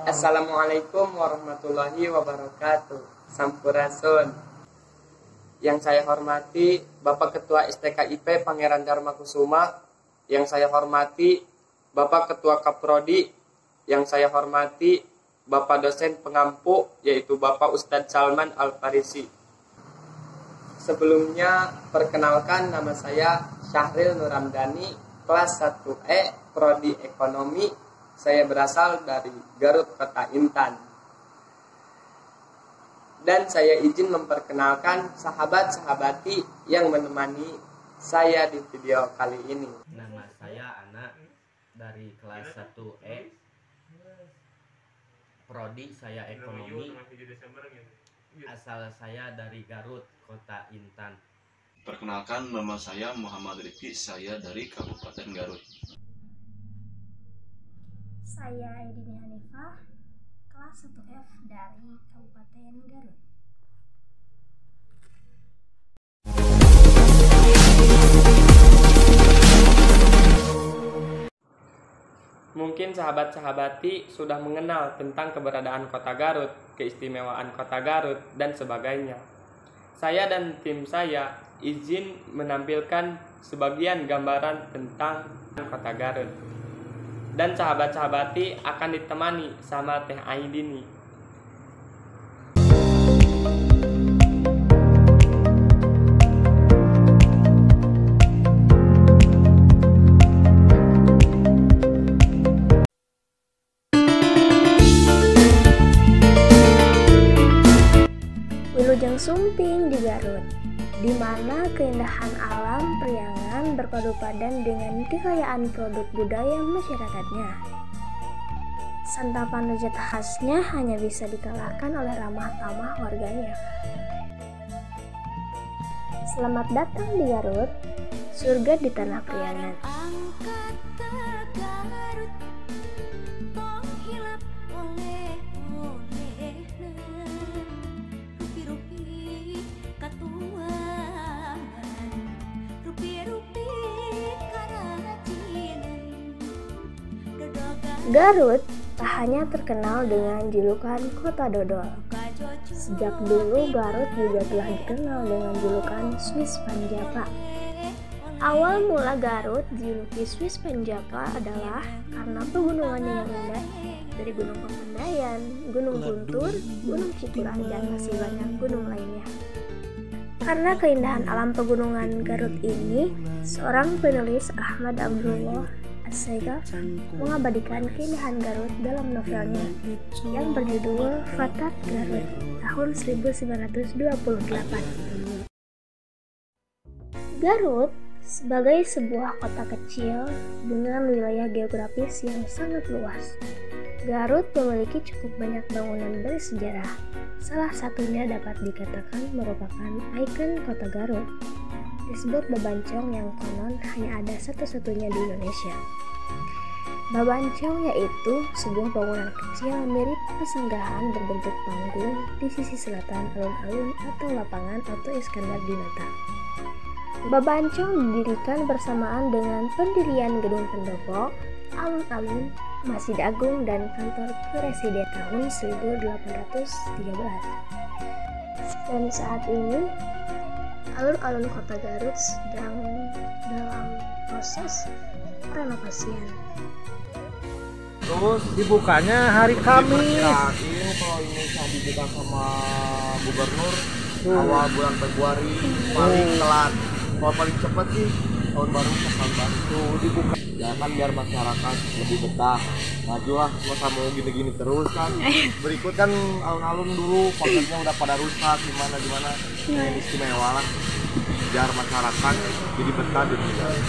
Assalamualaikum warahmatullahi wabarakatuh. Sampurasun. Yang saya hormati Bapak Ketua STKIP Pangeran Dharma Kusuma. Yang saya hormati Bapak Ketua Kaprodi. Yang saya hormati Bapak dosen pengampu yaitu Bapak Ustadz Salman Al-Farisi. Sebelumnya perkenalkan, nama saya Syahril Nuramdani, kelas 1E, Prodi Ekonomi. Saya berasal dari Garut, Kota Intan. Dan saya izin memperkenalkan sahabat-sahabati yang menemani saya di video kali ini. Nama saya Ana dari kelas 1E, Prodi saya Ekonomi. Asal saya dari Garut, Kota Intan. Perkenalkan, nama saya Muhammad Rifki, saya dari Kabupaten Garut. Saya Edini Hanifah, kelas 1F dari Kabupaten Garut. Mungkin sahabat-sahabati sudah mengenal tentang keberadaan Kota Garut, keistimewaan Kota Garut, dan sebagainya. Saya dan tim saya izin menampilkan sebagian gambaran tentang Kota Garut. Dan sahabat-sahabati akan ditemani sama Teh Aidini. Wilujeng Sumping di Garut, di mana keindahan alam Priangan berpadu padan dengan kekayaan produk budaya masyarakatnya. Santapan lezat khasnya hanya bisa dikalahkan oleh ramah tamah warganya. Selamat datang di Garut, surga di tanah Priangan. Garut tak hanya terkenal dengan julukan Kota Dodol. Sejak dulu Garut juga telah dikenal dengan julukan Swiss Panjapa. Awal mula Garut dijuluki Swiss Panjapa adalah karena pegunungannya yang indah, dari Gunung Papandayan, Gunung Guntur, Gunung Cikurah, dan masih banyak gunung lainnya. Karena keindahan alam pegunungan Garut ini, seorang penulis Ahmad Abdullah As-Saigal mengabadikan keindahan Garut dalam novelnya yang berjudul Fatat Garut tahun 1928. Garut sebagai sebuah kota kecil dengan wilayah geografis yang sangat luas. Garut memiliki cukup banyak bangunan bersejarah. Salah satunya dapat dikatakan merupakan ikon kota Garut, disebut Babancong yang konon hanya ada satu-satunya di Indonesia. Babancong yaitu sebuah bangunan kecil mirip persenggahan berbentuk panggung di sisi selatan alun-alun atau lapangan Oto Iskandar di Nata. Babancong didirikan bersamaan dengan pendirian Gedung Pendopo, alun-alun, Masjid Agung, dan kantor presiden tahun 1813. Dan saat ini alun-alun kota Garut sedang dalam proses renovasian. Terus dibukanya hari Kamis. Ini kalau ini dibuka sama gubernur awal bulan Februari, paling telat. Kalau paling cepat sih tahun baru tuh dibuka. Ya kan biar masyarakat lebih betah. Majulah, masa mau gini-gini terus kan. Berikut kan alun-alun dulu konsepnya udah pada rusak gimana. Ini istimewa lah. Biar masyarakat jadi betah di sini.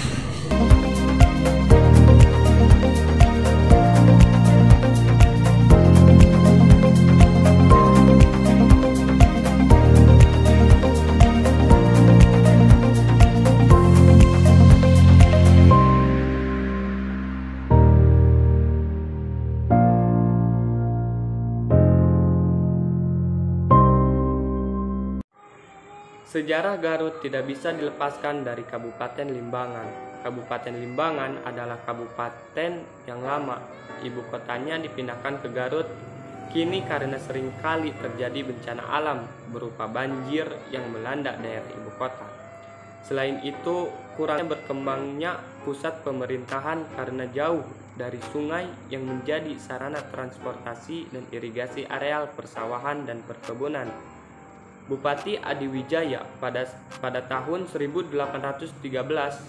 Sejarah Garut tidak bisa dilepaskan dari Kabupaten Limbangan. Kabupaten Limbangan adalah kabupaten yang lama. Ibu kotanya dipindahkan ke Garut kini karena seringkali terjadi bencana alam berupa banjir yang melanda daerah ibu kota. Selain itu, kurangnya berkembangnya pusat pemerintahan karena jauh dari sungai yang menjadi sarana transportasi dan irigasi areal persawahan dan perkebunan. Bupati Adiwijaya pada tahun 1813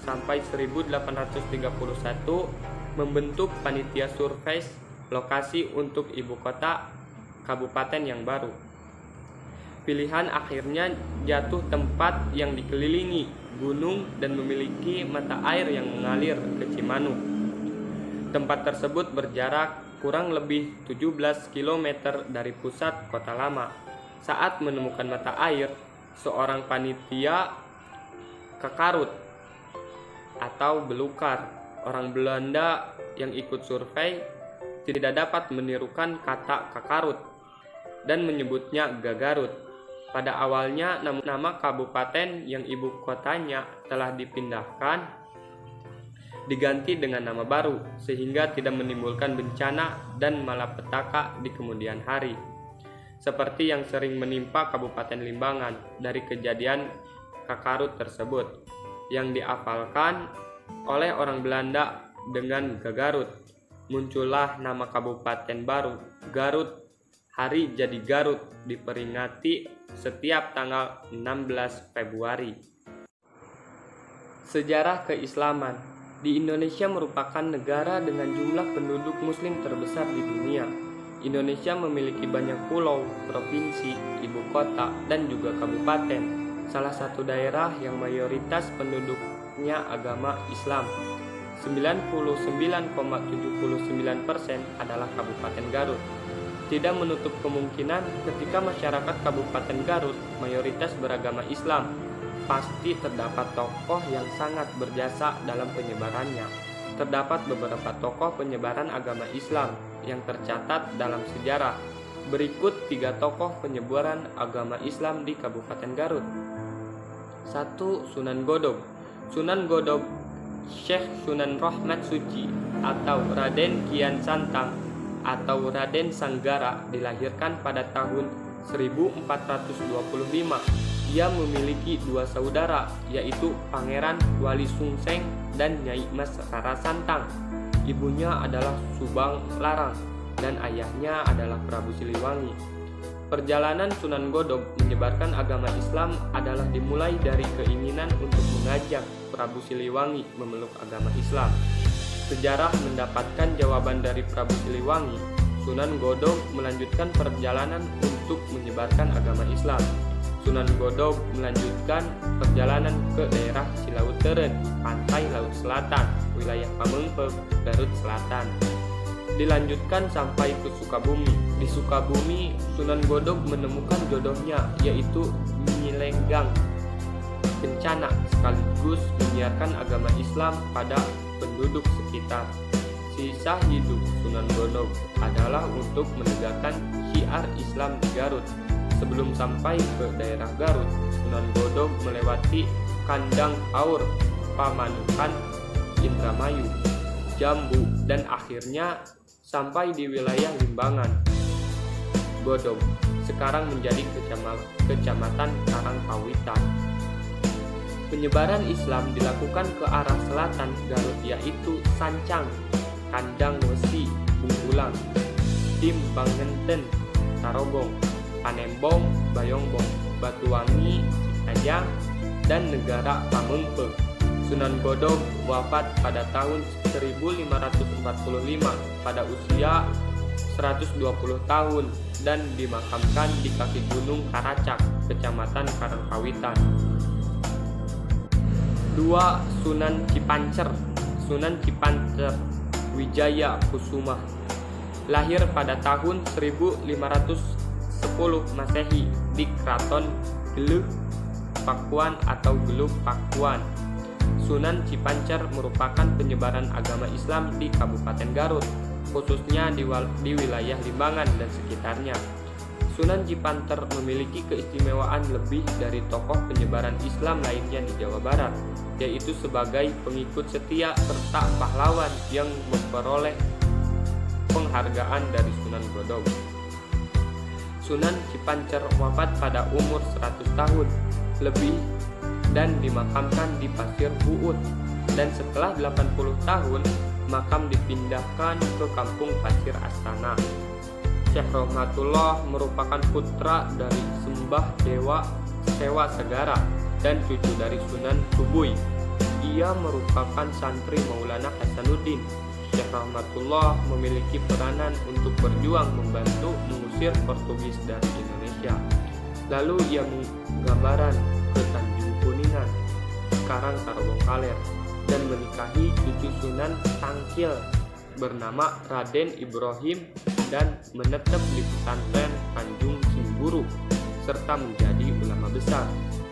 sampai 1831 membentuk panitia survei lokasi untuk ibu kota kabupaten yang baru. Pilihan akhirnya jatuh tempat yang dikelilingi gunung dan memiliki mata air yang mengalir ke Cimanuk. Tempat tersebut berjarak kurang lebih 17 km dari pusat kota lama. Saat menemukan mata air, seorang panitia Kakarut atau belukar orang Belanda yang ikut survei tidak dapat menirukan kata Kakarut dan menyebutnya Gagarut. Pada awalnya nama kabupaten yang ibu kotanya telah dipindahkan diganti dengan nama baru sehingga tidak menimbulkan bencana dan malapetaka di kemudian hari. Seperti yang sering menimpa Kabupaten Limbangan dari kejadian Kakarut tersebut yang diapalkan oleh orang Belanda dengan Gagarut. Muncullah nama kabupaten baru Garut. Hari jadi Garut diperingati setiap tanggal 16 Februari. Sejarah keislaman di Indonesia merupakan negara dengan jumlah penduduk muslim terbesar di dunia. Indonesia memiliki banyak pulau, provinsi, ibu kota, dan juga kabupaten. Salah satu daerah yang mayoritas penduduknya agama Islam, 99,79% adalah Kabupaten Garut. Tidak menutup kemungkinan ketika masyarakat Kabupaten Garut mayoritas beragama Islam, pasti terdapat tokoh yang sangat berjasa dalam penyebarannya. Terdapat beberapa tokoh penyebaran agama Islam yang tercatat dalam sejarah. Berikut 3 tokoh penyebaran agama Islam di Kabupaten Garut. 1. Sunan Godog. Sunan Godog Syekh Sunan Rahmat Suci atau Raden Kian Santang atau Raden Sanggara dilahirkan pada tahun 1425. Ia memiliki 2 saudara, yaitu Pangeran Wali Sungseng dan Nyai Mas Rara Santang. Ibunya adalah Subang Larang dan ayahnya adalah Prabu Siliwangi. Perjalanan Sunan Godog menyebarkan agama Islam adalah dimulai dari keinginan untuk mengajak Prabu Siliwangi memeluk agama Islam. Sejarah mendapatkan jawaban dari Prabu Siliwangi. Sunan Godog melanjutkan perjalanan untuk menyebarkan agama Islam. Sunan Godog melanjutkan perjalanan ke daerah Cilauteren, pantai Laut Selatan, wilayah Pamengpeuk, Garut Selatan. Dilanjutkan sampai ke Sukabumi. Di Sukabumi, Sunan Godog menemukan jodohnya, yaitu Nyi Lenggang Kencana, sekaligus menyiarkan agama Islam pada penduduk sekitar. Sisa hidup Sunan Godog adalah untuk menegakkan syiar Islam di Garut. Sebelum sampai ke daerah Garut, Sunan Godog melewati Kandang Haur, Pamanukan, Indramayu, Jambu, dan akhirnya sampai di wilayah Limbangan. Godog sekarang menjadi kecamatan Karangpawitan. Penyebaran Islam dilakukan ke arah selatan Garut, yaitu Sancang, Kandang Wesi, Bungkulang, Tim Bangenten, Tarogong, Panembong, Bayongbong, Batuwangi, Citajang, dan negara Pamengpeuk. Sunan Godog wafat pada tahun 1545 pada usia 120 tahun dan dimakamkan di kaki Gunung Karacak, Kecamatan Karangpawitan. 2. Sunan Cipancer. Sunan Cipancer Wijaya Kusuma lahir pada tahun 1510 Masehi di Kraton Geluh Pakuan atau Geluh Pakuan. Sunan Cipancer merupakan penyebaran agama Islam di Kabupaten Garut, khususnya di wilayah Limbangan dan sekitarnya. Sunan Cipanter memiliki keistimewaan lebih dari tokoh penyebaran Islam lainnya di Jawa Barat, yaitu sebagai pengikut setia serta pahlawan yang memperoleh penghargaan dari Sunan Godong. Sunan Cipanter wafat pada umur 100 tahun lebih dan dimakamkan di Pasir Buut, dan setelah 80 tahun makam dipindahkan ke Kampung Pasir Astana. Syekh Rohmatullah merupakan putra dari Sembah Dewa Sewa Segara dan cucu dari Sunan Tubuy. Ia merupakan santri Maulana Hasanuddin. Syekh Rohmatullah memiliki peranan untuk berjuang membantu mengusir Portugis dari Indonesia. Lalu ia menggambaran ke Tanjung Kuningan, sekarang Karbongkaler, dan menikahi cucu Sunan Tangkil bernama Raden Ibrahim dan menetap di pesantren Tanjung Simburu serta menjadi ulama besar.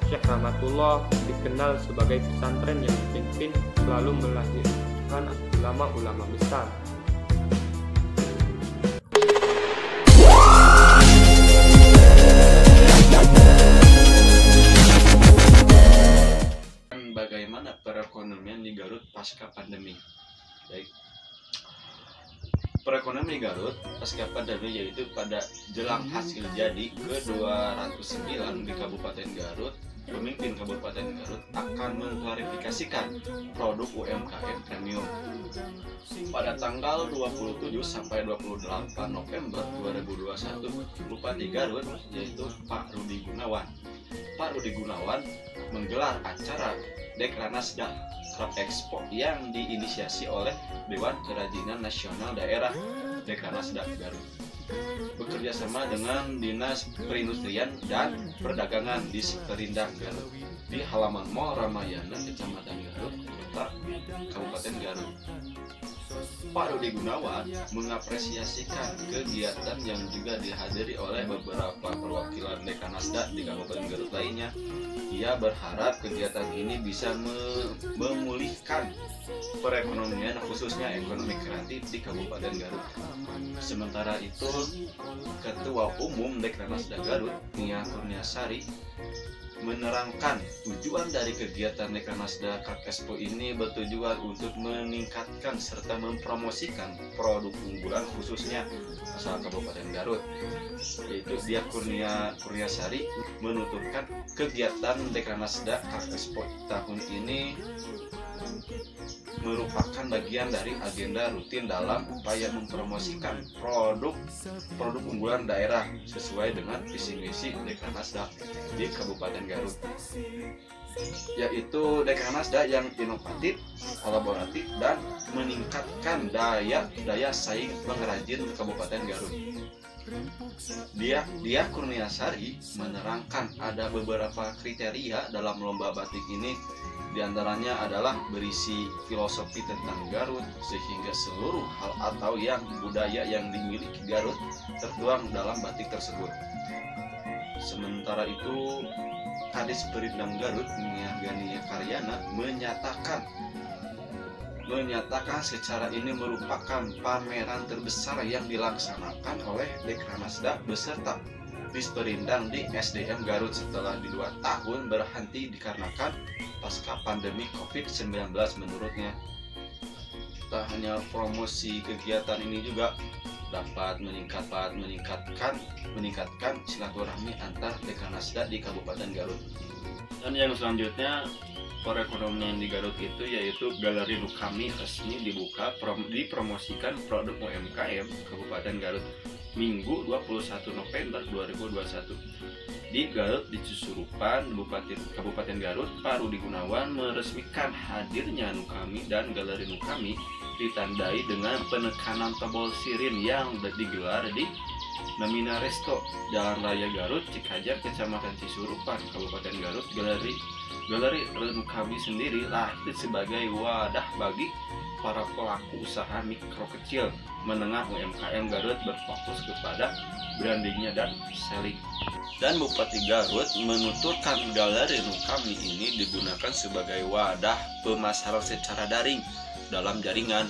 Syekh Rahmatullah dikenal sebagai pesantren yang dipimpin selalu melahirkan ulama-ulama besar. Bagaimana perekonomian di Garut pasca pandemi? Baik. Perekonomian Garut pasca pandemi yaitu pada jelang hasil jadi ke-209 di Kabupaten Garut, pemimpin Kabupaten Garut akan mengklarifikasikan produk UMKM premium. Pada tanggal 27 sampai 28 November 2021, Bupati Garut yaitu Pak Rudi Gunawan. Pak Rudi Gunawan menggelar acara Dekranasda Crop Expo yang diinisiasi oleh Dewan Kerajinan Nasional Daerah Dekranasda Garut, bekerja sama dengan Dinas Perindustrian dan Perdagangan di Perindang Garut di halaman Mall Ramayana, Kecamatan Garut, Kota Kabupaten Garut. Pak Rudi Gunawan mengapresiasikan kegiatan yang juga dihadiri oleh beberapa perwakilan Dekranasda di Kabupaten Garut lainnya. Ia berharap kegiatan ini bisa memulihkan perekonomian, khususnya ekonomi kreatif di Kabupaten Garut. Sementara itu, Ketua Umum Dekranasda Garut, Nia Kurniasari, menerangkan tujuan dari kegiatan Dekranasda Crop Expo ini bertujuan untuk meningkatkan serta mempromosikan produk unggulan khususnya asal Kabupaten Garut. Yaitu dia Kurniasari menuturkan kegiatan Dekranasda Crop Expo tahun ini merupakan bagian dari agenda rutin dalam upaya mempromosikan produk unggulan daerah sesuai dengan visi misi Dekranasda di Kabupaten Garut, yaitu Dekranasda yang inovatif, kolaboratif, dan meningkatkan daya saing pengrajin Kabupaten Garut. Dia Kurniasari menerangkan ada beberapa kriteria dalam lomba batik ini. Di antaranya adalah berisi filosofi tentang Garut, sehingga seluruh hal atau yang budaya yang dimiliki Garut tertuang dalam batik tersebut. Sementara itu, Kadis Perindang Garut, Nia Gania Karyana, menyatakan secara ini merupakan pameran terbesar yang dilaksanakan oleh Dekranasda beserta Disperindang di SDM Garut setelah 2 tahun berhenti dikarenakan pasca pandemi COVID-19 menurutnya. Tak hanya promosi kegiatan ini juga dapat meningkatkan silaturahmi antar Dekranasda di Kabupaten Garut. Dan yang selanjutnya, perekonomian di Garut itu yaitu Galeri Nukami resmi dibuka dipromosikan produk UMKM Kabupaten Garut Minggu 21 November 2021. Di Garut di Susurupan, Kabupaten Garut, Pak Rudi Gunawan meresmikan hadirnya Nukami, dan Galeri Nukami ditandai dengan penekanan tombol sirin yang digelar di Namina Resto, Jalan Raya Garut, Cikajar, Kecamatan Cisurupan, Kabupaten Garut. Galeri Nukami sendiri lahir sebagai wadah bagi para pelaku usaha mikro kecil menengah UMKM Garut berfokus kepada brandingnya dan selling. Dan Bupati Garut menuturkan Galeri Nukami ini digunakan sebagai wadah pemasaran secara daring dalam jaringan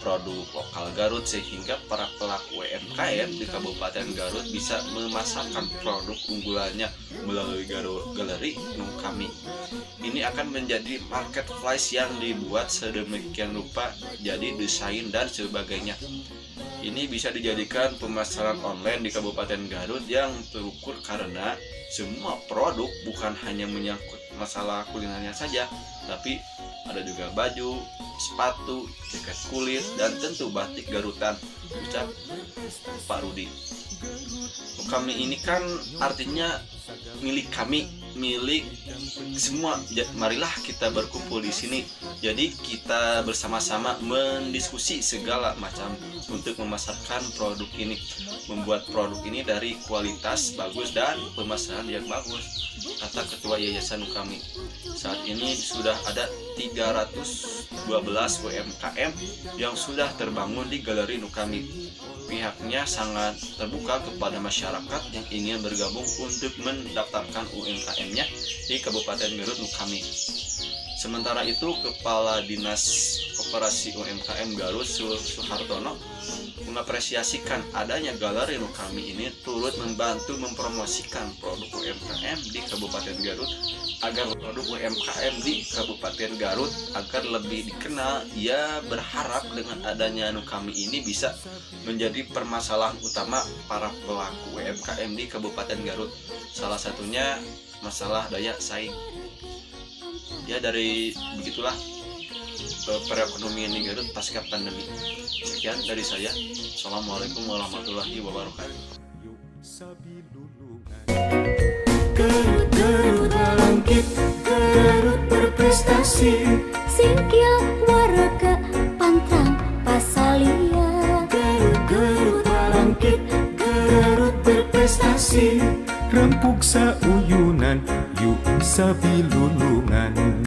produk lokal Garut, sehingga para pelaku UMKM di Kabupaten Garut bisa memasarkan produk unggulannya melalui galeri Nukami. Ini akan menjadi marketplace yang dibuat sedemikian rupa, jadi desain dan sebagainya. Ini bisa dijadikan pemasaran online di Kabupaten Garut yang terukur karena semua produk bukan hanya menyangkut masalah kulinernya saja, tapi ada juga baju, sepatu, jaket kulit, dan tentu batik Garutan, ucap Pak Rudi. Kami ini kan artinya milik kami, milik semua. Marilah kita berkumpul di sini. Jadi kita bersama-sama mendiskusi segala macam untuk memasarkan produk ini, membuat produk ini dari kualitas bagus dan pemasaran yang bagus. Kata Ketua Yayasan Nukami, saat ini sudah ada 312 UMKM yang sudah terbangun di Galeri Nukami. Pihaknya sangat terbuka kepada masyarakat yang ingin bergabung untuk mendaftarkan UMKM-nya di Kabupaten Garut Nukami. Sementara itu, Kepala Dinas Koperasi UMKM Garut Suhartono mengapresiasikan adanya Galeri Nukami ini turut membantu mempromosikan produk UMKM di Kabupaten Garut agar produk UMKM di Kabupaten Garut agar lebih dikenal. Ia berharap dengan adanya Nukami ini bisa menjadi permasalahan utama para pelaku UMKM di Kabupaten Garut. Salah satunya masalah daya saing. Ya, dari begitulah perekonomian di Garut pasca pandemi. Sekian dari saya. Assalamualaikum warahmatullahi wabarakatuh. Garut, Garut bangkit, Garut berprestasi. Singkil warga pantang pasalia. Garut, Garut bangkit, Garut berprestasi. Rempuk sauyunan, yuk sabilulungan.